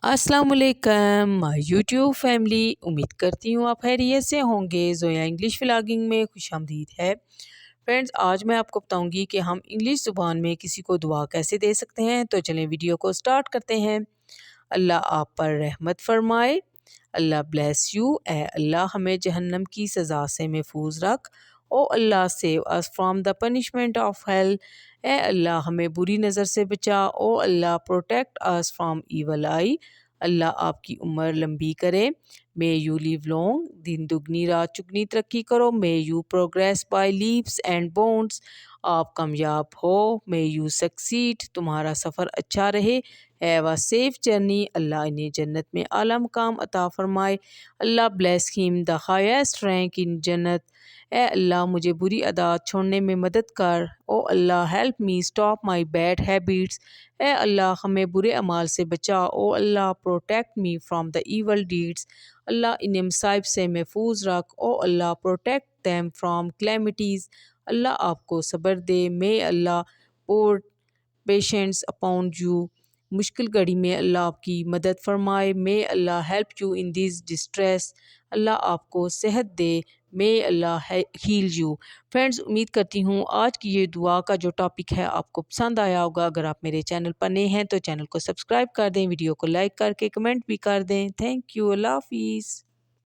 अस्सलाम वालेकुम my YouTube family. उम्मीद करती हूँ आप खैरियत से होंगे। ज़ोया इंग्लिश व्लॉगिंग में खुशामदीद है। फ्रेंड्स, आज मैं आपको बताऊंगी कि हम इंग्लिश ज़ुबान में किसी को दुआ कैसे दे सकते हैं। तो चलें वीडियो को स्टार्ट करते हैं। अल्लाह आप पर रहमत फरमाए। Allah bless you. ए अल्लाह हमें जहन्नम की सज़ा से महफूज रख। O Allah save us from the punishment of hell. ए अल्लाह हमें बुरी नज़र से बचा। O Allah protect us from evil eye. Allah आपकी उम्र लंबी करे। मे यू लिव लॉन्ग, दिन दुगनी रात चुगनी तरक्की करो। May you progress by leaps and bounds, आप कामयाब हो। मे यू सक्सीड, तुम्हारा सफ़र अच्छा रहे। Have a safe journey, Allah इन्हें जन्नत में आला मकाम अता फरमाए। Allah bless him the highest rank in jannat. ए अल्लाह मुझे बुरी आदत छोड़ने में मदद कर। O Allah help me stop my bad habits. ए अल्लाह हमें बुरे अमाल से बचा। O Allah protect me from the evil deeds, Allah इन्हें मसाइब से महफूज रख। O Allah protect them from calamities, Allah आपको सब्र दे। May Allah pour patience upon you, मुश्किल घड़ी में अल्लाह आपकी मदद फरमाए। May Allah help you in this distress, Allah आपको सेहत दे। May Allah heal you. Friends, उम्मीद करती हूँ आज की ये दुआ का जो टॉपिक है आपको पसंद आया होगा। अगर आप मेरे चैनल पर नए हैं तो चैनल को सब्सक्राइब कर दें, वीडियो को लाइक करके कमेंट भी कर दें। Thank you. अल्लाह हाफिज़।